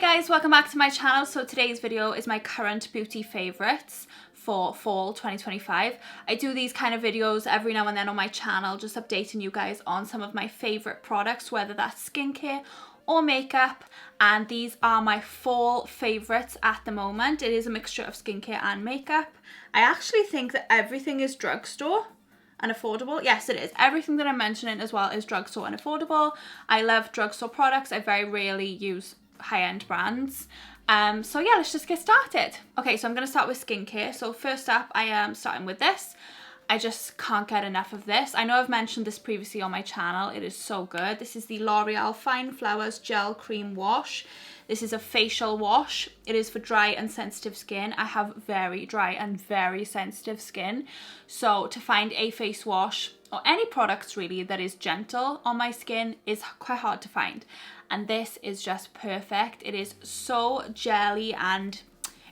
guys, welcome back to my channel. So today's video is my current beauty favorites for fall 2025. I do these kind of videos every now and then on my channel, just updating you guys on some of my favorite products, whether that's skincare or makeup, and these are my fall favorites at the moment. It is a mixture of skincare and makeup. I actually think that everything is drugstore and affordable. Yes, it is. Everything that I'm mentioning as well is drugstore and affordable. I love drugstore products. I very rarely use high-end brands. So yeah, let's just get started. Okay, so I'm going to start with skincare. So first up, I am starting with this. I just can't get enough of this. I know I've mentioned this previously on my channel. It is so good. This is the L'Oreal Fine Flowers Gel Cream Wash. This is a facial wash. It is for dry and sensitive skin. I have very dry and very sensitive skin. So to find a face wash or any products really that is gentle on my skin is quite hard to find. And this is just perfect. It is so jelly and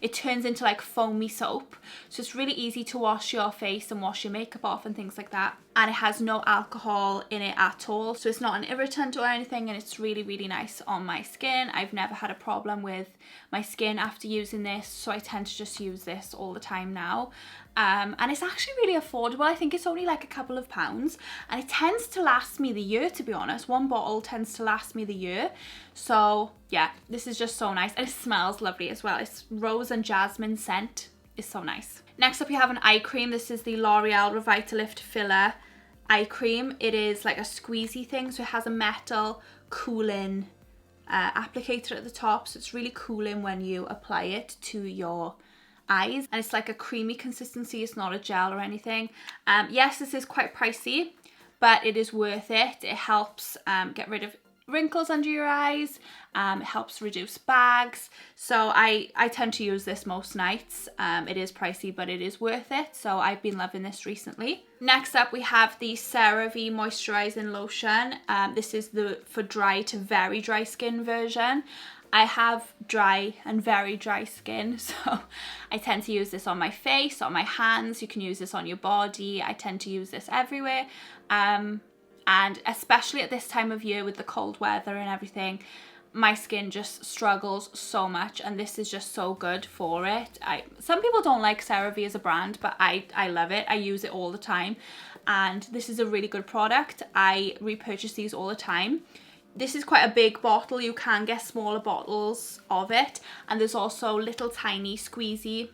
it turns into like foamy soap. So it's really easy to wash your face and wash your makeup off and things like that. And it has no alcohol in it at all. So it's not an irritant or anything, and it's really, really nice on my skin. I've never had a problem with my skin after using this. So I tend to just use this all the time now. And it's actually really affordable. I think it's only like a couple of pounds, and it tends to last me the year, to be honest. One bottle tends to last me the year. So yeah, this is just so nice, and it smells lovely as well. It's rose and jasmine scent. Is so nice. Next up, you have an eye cream. This is the L'Oreal Revitalift Filler eye cream. It is like a squeezy thing, so it has a metal cooling applicator at the top, so it's really cooling when you apply it to your eyes, and it's like a creamy consistency. It's not a gel or anything. Yes, this is quite pricey, but it is worth it. It helps get rid of wrinkles under your eyes. It helps reduce bags. So I tend to use this most nights. It is pricey, but it is worth it. So I've been loving this recently. Next up, we have the CeraVe Moisturizing Lotion. This is the for dry to very dry skin version. I have dry and very dry skin, so I tend to use this on my face, on my hands. You can use this on your body. I tend to use this everywhere. And especially at this time of year with the cold weather and everything, my skin just struggles so much, and this is just so good for it. Some people don't like CeraVe as a brand, but I love it. I use it all the time, and this is a really good product. I repurchase these all the time. This is quite a big bottle. You can get smaller bottles of it, and there's also little tiny squeezy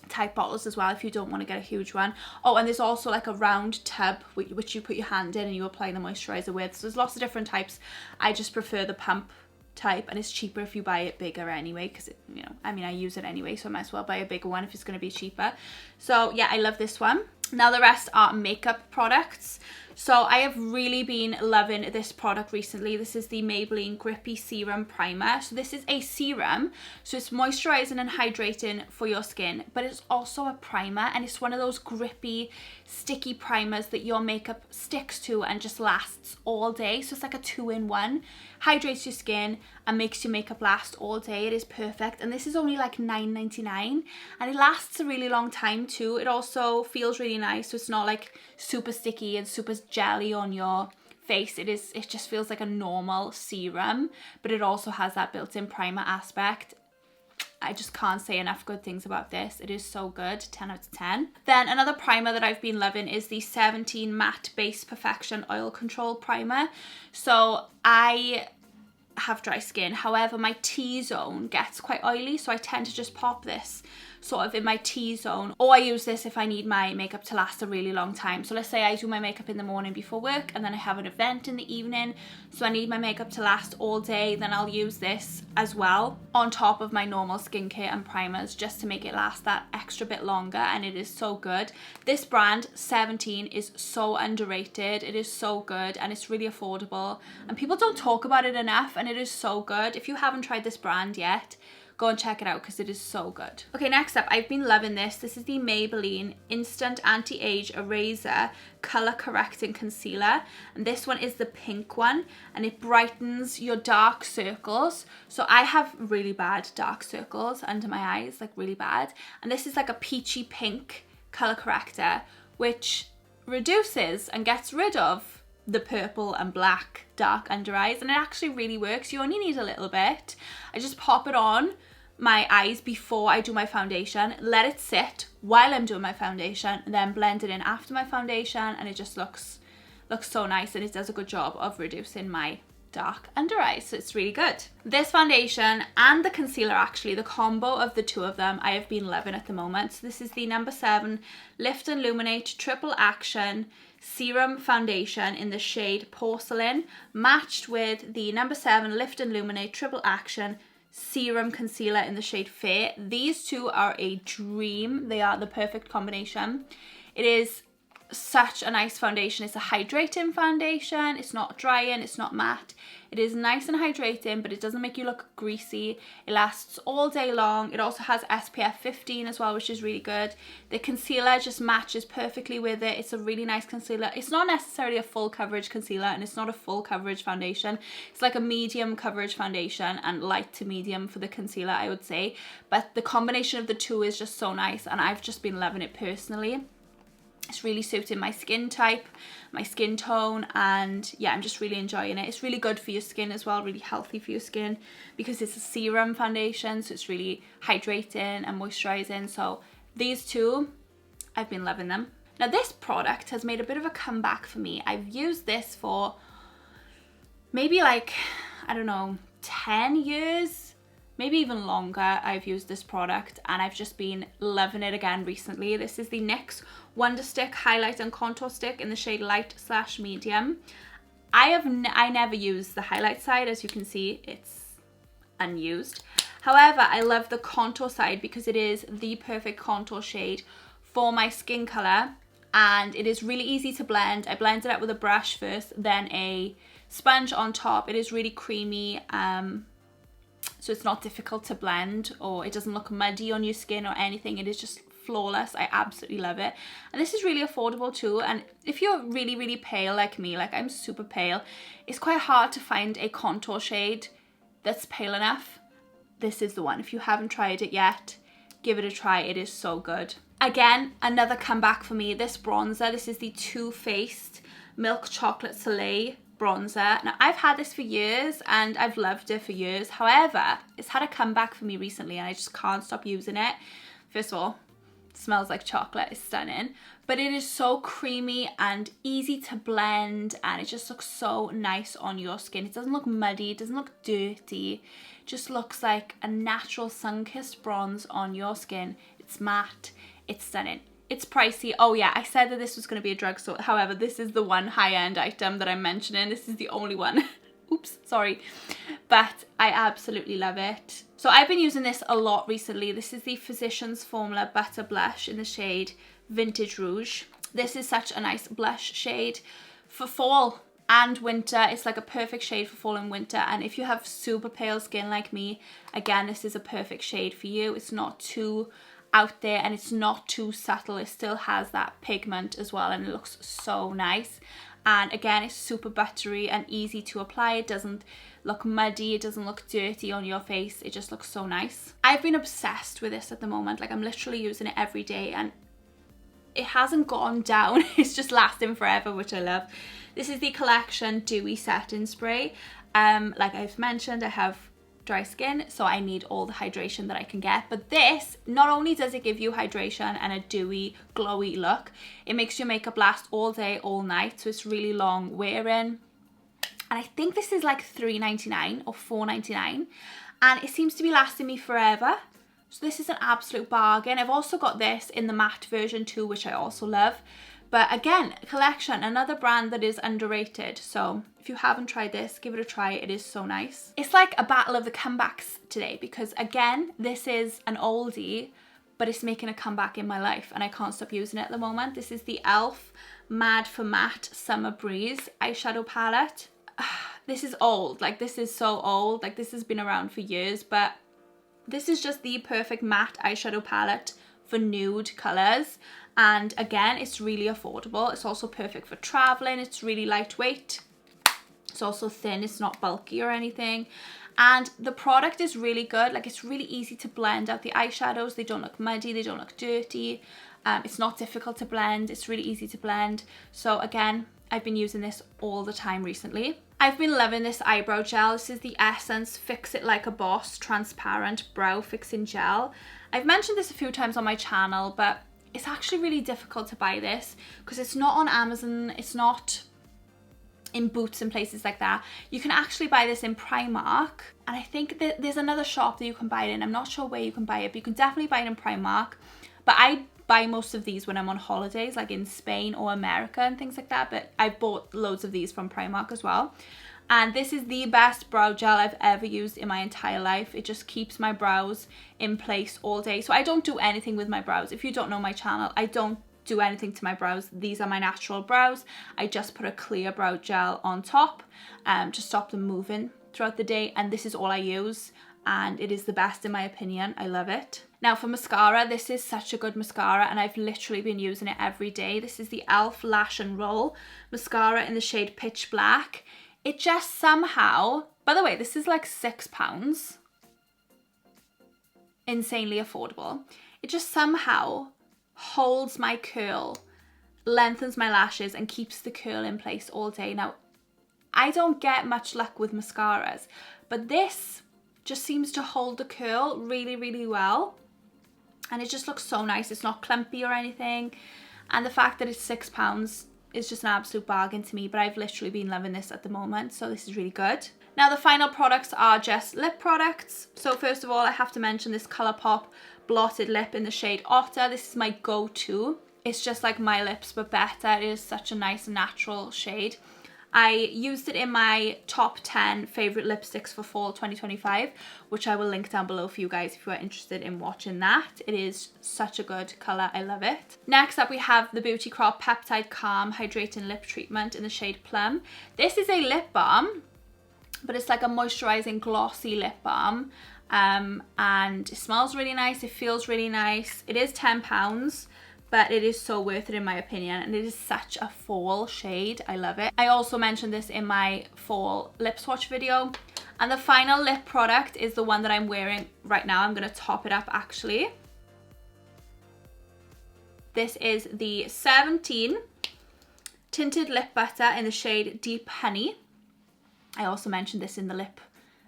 type bottles as well if you don't want to get a huge one. Oh, and there's also like a round tub which you put your hand in and you apply the moisturizer with. So there's lots of different types. I just prefer the pump type, and it's cheaper if you buy it bigger anyway, because you know, I mean, I use it anyway, so I might as well buy a bigger one if it's going to be cheaper. So yeah, I love this one. Now the rest are makeup products. So I have really been loving this product recently. This is the Maybelline Grippy Serum Primer. So this is a serum, so it's moisturizing and hydrating for your skin, but it's also a primer, and it's one of those grippy, sticky primers that your makeup sticks to and just lasts all day. So it's like a 2-in-1. Hydrates your skin and makes your makeup last all day. It is perfect, and this is only like $9.99, and it lasts a really long time too. It also feels really nice, so it's not like super sticky and super jelly on your face. It just feels like a normal serum, but it also has that built-in primer aspect. I just can't say enough good things about this. It is so good, 10 out of 10. Then another primer that I've been loving is the 17 Matte Base Perfection Oil Control Primer. So I have dry skin, however my T-zone gets quite oily, so I tend to just pop this sort of in my T-zone, or I use this if I need my makeup to last a really long time. So let's say I do my makeup in the morning before work, and then I have an event in the evening, so I need my makeup to last all day. Then I'll use this as well on top of my normal skincare and primers, just to make it last that extra bit longer, and it is so good. This brand 17 is so underrated. It is so good, and it's really affordable, and people don't talk about it enough, and it is so good. If you haven't tried this brand yet, go and check it out because it is so good. Okay, next up, I've been loving this. This is the Maybelline Instant Anti-Age Eraser Color Correcting Concealer, and this one is the pink one, and it brightens your dark circles. So I have really bad dark circles under my eyes, like really bad, and this is like a peachy pink color corrector which reduces and gets rid of the purple and black dark under eyes, and it actually really works. You only need a little bit. I just pop it on my eyes before I do my foundation, let it sit while I'm doing my foundation, and then blend it in after my foundation, and it just looks so nice, and it does a good job of reducing my dark under eyes, so it's really good. This foundation and the concealer, actually the combo of the two of them, I have been loving at the moment. So this is the number 7 Lift and Illuminate Triple Action Serum Foundation in the shade Porcelain, matched with the number 7 Lift and Illuminate Triple Action Serum Concealer in the shade Fair. These two are a dream. They are the perfect combination. It is such a nice foundation. It's a hydrating foundation. It's not drying, it's not matte. It is nice and hydrating, but it doesn't make you look greasy. It lasts all day long. It also has SPF 15 as well, which is really good. The concealer just matches perfectly with it. It's a really nice concealer. It's not necessarily a full coverage concealer, and it's not a full coverage foundation. It's like a medium coverage foundation and light to medium for the concealer, I would say. But the combination of the two is just so nice, and I've just been loving it personally. It's really suiting my skin type, my skin tone, and yeah, I'm just really enjoying it. It's really good for your skin as well, really healthy for your skin, because it's a serum foundation, so it's really hydrating and moisturizing. So these two, I've been loving them. Now this product has made a bit of a comeback for me. I've used this for maybe like, I don't know, 10 years, maybe even longer. I've used this product and I've just been loving it again recently. This is the NYX Wonder Stick Highlight and Contour Stick in the shade Light/Medium. I never use the highlight side. As you can see, it's unused. However, I love the contour side because it is the perfect contour shade for my skin color, and it is really easy to blend. I blend it out with a brush first, then a sponge on top. It is really creamy, so it's not difficult to blend, or it doesn't look muddy on your skin or anything. It is just flawless. I absolutely love it. And this is really affordable too. And if you're really, really pale like me, like I'm super pale, it's quite hard to find a contour shade that's pale enough. This is the one. If you haven't tried it yet, give it a try. It is so good. Again, another comeback for me. This bronzer, this is the Too Faced Milk Chocolate Soleil bronzer. Now I've had this for years and I've loved it for years. However, it's had a comeback for me recently and I just can't stop using it. First of all, it smells like chocolate. It's stunning, but it is so creamy and easy to blend, and it just looks so nice on your skin. It doesn't look muddy, it doesn't look dirty, it just looks like a natural sun-kissed bronze on your skin. It's matte, it's stunning. It's pricey. Oh yeah, I said that this was going to be a drugstore. However, this is the one high-end item that I'm mentioning. This is the only one. Oops, sorry. But I absolutely love it. So I've been using this a lot recently. This is the Physicians Formula Butter Blush in the shade Vintage Rouge. This is such a nice blush shade for fall and winter. It's like a perfect shade for fall and winter. And if you have super pale skin like me, again, this is a perfect shade for you. It's not too out there and it's not too subtle. It still has that pigment as well, and it looks so nice. And again, it's super buttery and easy to apply. It doesn't look muddy, it doesn't look dirty on your face. It just looks so nice. I've been obsessed with this at the moment. Like, I'm literally using it every day and it hasn't gone down. It's just lasting forever, which I love. This is the Collection Dewy Setting Spray. Like I've mentioned, I have dry skin, so I need all the hydration that I can get. But this, not only does it give you hydration and a dewy, glowy look, it makes your makeup last all day, all night. So it's really long wearing. And I think this is like $3.99 or $4.99, and it seems to be lasting me forever. So this is an absolute bargain. I've also got this in the matte version too, which I also love. But again, Collection, another brand that is underrated. So if you haven't tried this, give it a try. It is so nice. It's like a battle of the comebacks today, because again, this is an oldie, but it's making a comeback in my life and I can't stop using it at the moment. This is the e.l.f. Mad for Matte Summer Breeze eyeshadow palette. This is old. Like, this is so old. Like, this has been around for years, but this is just the perfect matte eyeshadow palette for nude colours. And again, it's really affordable. It's also perfect for traveling. It's really lightweight. It's also thin. It's not bulky or anything. And the product is really good. Like, it's really easy to blend out the eyeshadows. They don't look muddy. They don't look dirty. It's not difficult to blend. It's really easy to blend. So again, I've been using this all the time recently. I've been loving this eyebrow gel. This is the Essence Fix It Like a Boss Transparent Brow Fixing Gel. I've mentioned this a few times on my channel, but it's actually really difficult to buy this because it's not on Amazon, it's not in Boots and places like that. You can actually buy this in Primark, and I think that there's another shop that you can buy it in. I'm not sure where you can buy it, but you can definitely buy it in Primark. But I buy most of these when I'm on holidays, like in Spain or America and things like that, but I bought loads of these from Primark as well. And this is the best brow gel I've ever used in my entire life. It just keeps my brows in place all day. So I don't do anything with my brows. If you don't know my channel, I don't do anything to my brows. These are my natural brows. I just put a clear brow gel on top to stop them moving throughout the day, and this is all I use, and it is the best in my opinion. I love it. Now for mascara, this is such a good mascara, and I've literally been using it every day. This is the e.l.f. Lash and Roll mascara in the shade Pitch Black. It just somehow, by the way, this is like £6. Insanely affordable. It just somehow holds my curl, lengthens my lashes, and keeps the curl in place all day. Now, I don't get much luck with mascaras, but this just seems to hold the curl really, really well. And it just looks so nice. It's not clumpy or anything. And the fact that it's £6 is just an absolute bargain to me, but I've literally been loving this at the moment, so this is really good. Now the final products are just lip products. So first of all, I have to mention this Colourpop Blotted Lip in the shade Otter. This is my go-to. It's just like my lips but better. It is such a nice natural shade. I used it in my top 10 favourite lipsticks for fall 2025, which I will link down below for you guys if you are interested in watching that. It is such a good colour, I love it. Next up we have the Beauty Crop Peptide Calm Hydrating Lip Treatment in the shade Plum. This is a lip balm, but it's like a moisturising glossy lip balm, and it smells really nice, it feels really nice. It is £10. But it is so worth it in my opinion, and it is such a fall shade. I love it. I also mentioned this in my fall lip swatch video. And the final lip product is the one that I'm wearing right now. I'm going to top it up actually. This is the 17 Tinted Lip Butter in the shade Deep Honey. I also mentioned this in the lip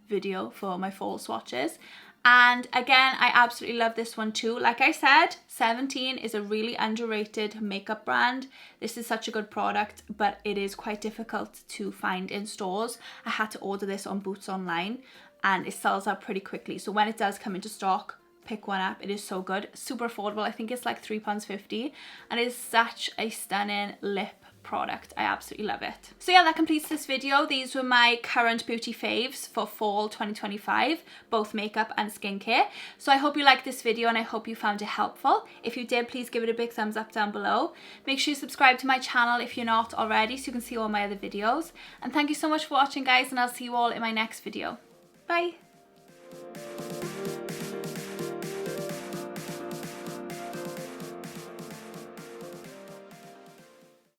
video for my fall swatches. And again, I absolutely love this one too. Like I said, 17 is a really underrated makeup brand. This is such a good product, but it is quite difficult to find in stores. I had to order this on Boots online, and it sells out pretty quickly. So when it does come into stock, pick one up. It is so good, super affordable. I think it's like £3.50, and it is such a stunning lip product. I absolutely love it. So yeah, that completes this video. These were my current beauty faves for fall 2025, both makeup and skincare. So I hope you liked this video, and I hope you found it helpful. If you did, please give it a big thumbs up down below. Make sure you subscribe to my channel if you're not already, so you can see all my other videos. And thank you so much for watching, guys, and I'll see you all in my next video. Bye.